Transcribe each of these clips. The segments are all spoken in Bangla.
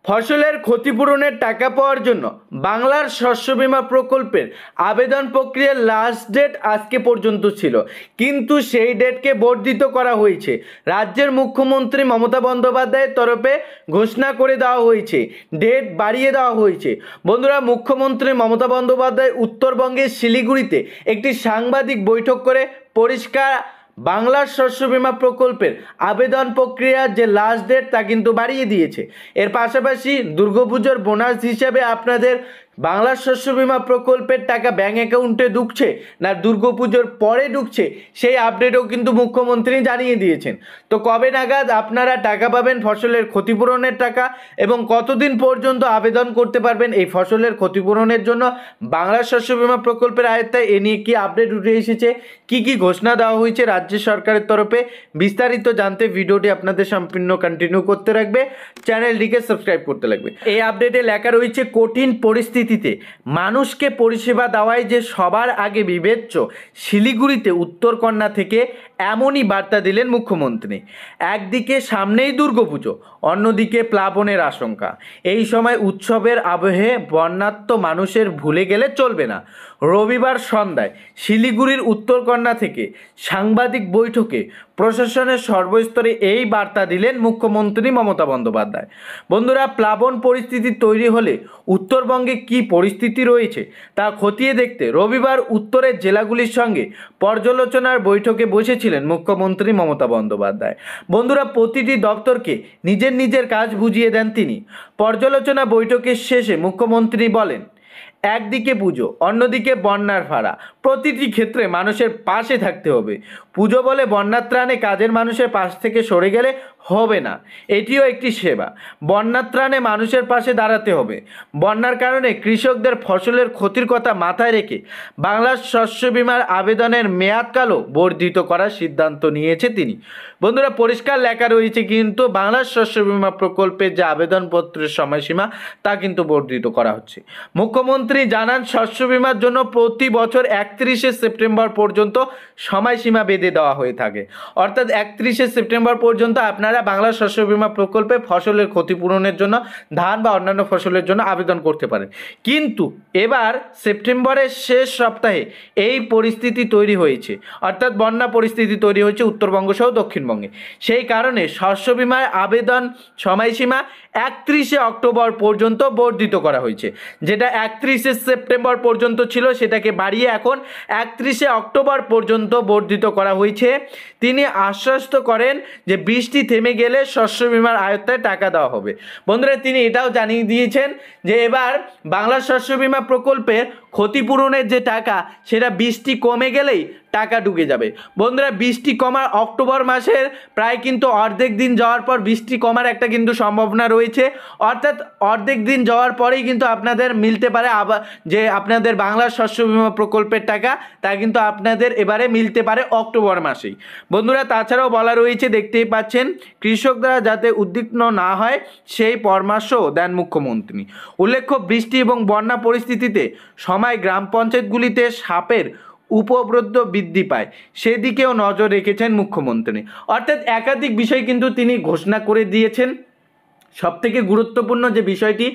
ফসলের ক্ষতিপূরণের টাকা পাওয়ার জন্য বাংলার শস্য বীমা প্রকল্পের আবেদন প্রক্রিয়ার লাস্ট ডেট আজকে পর্যন্ত ছিল, কিন্তু সেই ডেটকে বর্ধিত করা হয়েছে। রাজ্যের মুখ্যমন্ত্রী মমতা বন্দ্যোপাধ্যায়ের তরফে ঘোষণা করে দেওয়া হয়েছে, ডেট বাড়িয়ে দেওয়া হয়েছে। বন্ধুরা, মুখ্যমন্ত্রী মমতা বন্দ্যোপাধ্যায় উত্তরবঙ্গের শিলিগুড়িতে একটি সাংবাদিক বৈঠক করে পরিষ্কার বাংলার শস্য বীমা প্রকল্পের আবেদন প্রক্রিয়ার যে লাস্ট ডেট তা কিন্তু বাড়িয়ে দিয়েছে। এর পাশাপাশি দুর্গাপুজোর বোনাস হিসাবে আপনাদের বাংলার শস্য বীমা প্রকল্পের টাকা ব্যাঙ্ক অ্যাকাউন্টে ঢুকছে না দুর্গাপুজোর পরে ঢুকছে সেই আপডেটও কিন্তু মুখ্যমন্ত্রী জানিয়ে দিয়েছেন। তো কবে নাগাদ আপনারা টাকা পাবেন ফসলের ক্ষতিপূরণের টাকা এবং কতদিন পর্যন্ত আবেদন করতে পারবেন এই ফসলের ক্ষতিপূরণের জন্য বাংলার শস্য বীমা প্রকল্পের আয়ত্তায়, এ নিয়ে কি আপডেট উঠে এসেছে, কি কি ঘোষণা দেওয়া হয়েছে রাজ্য সরকারের তরফে, বিস্তারিত জানতে ভিডিওটি আপনাদের সম্পূর্ণ কন্টিনিউ করতে রাখবে, চ্যানেলটিকে সাবস্ক্রাইব করতে লাগবে। এই আপডেটে লেখা রয়েছে, কঠিন পরিস্থিতিতে মানুষকে পরিষেবা দেওয়ায় যে সবার আগে বিবেচ্য শিলিগুড়িতে উত্তরকন্যা থেকে এমনই বার্তা দিলেন মুখ্যমন্ত্রী। একদিকে সামনেই দুর্গাপুজো, অন্যদিকে প্লাবনের আশঙ্কা। এই সময় উৎসবের আবহে বন্যার্ত মানুষের ভুলে গেলে চলবে না। রবিবার সন্ধ্যায় শিলিগুড়ির উত্তরকন্যা থেকে সাংবাদিক বৈঠকে প্রশাসনের সর্বস্তরে এই বার্তা দিলেন মুখ্যমন্ত্রী মমতা বন্দ্যোপাধ্যায়। বন্ধুরা, প্লাবন পরিস্থিতি তৈরি হলে উত্তরবঙ্গে কি পরিস্থিতি রয়েছে তা খতিয়ে দেখতে রবিবার উত্তরের জেলাগুলির সঙ্গে পর্যালোচনার বৈঠকে বসেছিলেন মুখ্যমন্ত্রী মমতা বন্দ্যোপাধ্যায়। বন্ধুরা, প্রতিটি দপ্তরকে নিজের নিজের কাজ বুঝিয়ে দেন তিনি। পর্যালোচনা বৈঠকের শেষে মুখ্যমন্ত্রী বলেন, একদিকে পুজো, অন্যদিকে বন্যার ভাড়া, প্রতিটি ক্ষেত্রে মানুষের পাশে থাকতে হবে। পুজো বলে বন্যার ত্রাণে কাজের মানুষের পাশ থেকে সরে গেলে হবে না, এটিও একটি সেবা। বন্যার ত্রাণে মানুষের পাশে দাঁড়াতে হবে। বন্যার কারণে কৃষকদের ফসলের ক্ষতির কথা মাথায় রেখে বাংলার শস্য বীমার আবেদনের মেয়াদকালও বর্ধিত করার সিদ্ধান্ত নিয়েছে তিনি। বন্ধুরা, পরিষ্কার লেখা রয়েছে কিন্তু বাংলার শস্য বীমা প্রকল্পের যে আবেদনপত্রের সময়সীমা তা কিন্তু বর্ধিত করা হচ্ছে। মুখ্যমন্ত্রী জানান, শস্য বীমার জন্য প্রতি বছর 31শে সেপ্টেম্বর পর্যন্ত সময়সীমা বেঁধে দেওয়া হয়ে থাকে। অর্থাৎ 31শে সেপ্টেম্বর পর্যন্ত আপনারা বাংলার শস্য বীমা প্রকল্পে ফসলের ক্ষতিপূরণের জন্য ধান বা অন্যান্য ফসলের জন্য আবেদন করতে পারেন। কিন্তু এবার সেপ্টেম্বরের শেষ সপ্তাহে এই পরিস্থিতি তৈরি হয়েছে, অর্থাৎ বন্যা পরিস্থিতি তৈরি হয়েছে উত্তরবঙ্গ সহ দক্ষিণবঙ্গে। সেই কারণে শস্য বীমার আবেদন সময়সীমা 31শে অক্টোবর পর্যন্ত বর্ধিত করা হয়েছে। যেটা 31শে সেপ্টেম্বর পর্যন্ত ছিল সেটাকে বাড়িয়ে এখন 31শে অক্টোবর পর্যন্ত বর্ধিত করা হয়েছে। তিনি আশ্বস্ত করেন যে বৃষ্টি থেমে গেলে শস্য বীমার আয়ত্তায় টাকা দেওয়া হবে। বন্ধুরা, তিনি এটাও জানিয়ে দিয়েছেন যে এবার বাংলা শস্য বীমা প্রকল্পের ক্ষতিপূরণের যে টাকা সেটা বৃষ্টি কমে গেলেই টাকা ঢুকে যাবে। বন্ধুরা, বৃষ্টি কমার অক্টোবর মাসের প্রায় কিন্তু অর্ধেক দিন যাওয়ার পর বৃষ্টি কমার একটা কিন্তু সম্ভাবনা রয়েছে। অর্থাৎ অর্ধেক দিন যাওয়ার পরেই কিন্তু আপনাদের মিলতে পারে আবার যে আপনাদের বাংলার শস্য বীমা প্রকল্পের টাকা তা কিন্তু আপনাদের এবারে মিলতে পারে অক্টোবর মাসেই। বন্ধুরা, তাছাড়াও বলা রয়েছে, দেখতেই পাচ্ছেন, কৃষকরা যাতে উদ্বিগ্ন না হয় সেই পরামর্শও দেন মুখ্যমন্ত্রী। উল্লেখ্য, বৃষ্টি এবং বন্যা পরিস্থিতিতে সময় গ্রাম পঞ্চায়েতগুলিতে সাপের উপদ্রব বৃদ্ধি পায় সেদিকেও নজর রেখেছেন মুখ্যমন্ত্রী। অর্থাৎ একাধিক বিষয় কিন্তু তিনি ঘোষণা করে দিয়েছেন। সবথেকে গুরুত্বপূর্ণ যে বিষয়টি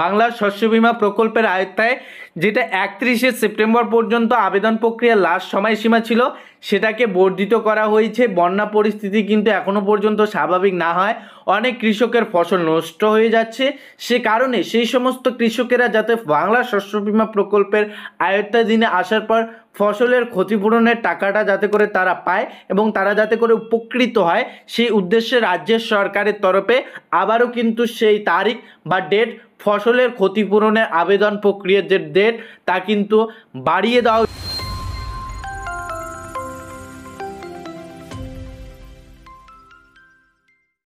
বাংলার শস্য বীমা প্রকল্পের আয়ত্তায় যেটা 31শে সেপ্টেম্বর পর্যন্ত আবেদন প্রক্রিয়ার লাস্ট সময়সীমা ছিল সেটাকে বর্ধিত করা হয়েছে। বন্যা পরিস্থিতি কিন্তু এখনও পর্যন্ত স্বাভাবিক না হয় অনেক কৃষকের ফসল নষ্ট হয়ে যাচ্ছে। সে কারণে সেই সমস্ত কৃষকেরা যাতে বাংলা শস্য বীমা প্রকল্পের আয়ত্তাধীনে আসার পর ফসলের ক্ষতিপূরণের টাকাটা যাতে করে তারা পায় এবং তারা যাতে করে উপকৃত হয় সেই উদ্দেশ্যে রাজ্যের সরকারের তরফে আবারও কিন্তু সেই তারিখ বা ডেট ফসলের ক্ষতিপূরণের আবেদন প্রক্রিয়ার যে ডেট তা কিন্তু বাড়িয়ে দেওয়া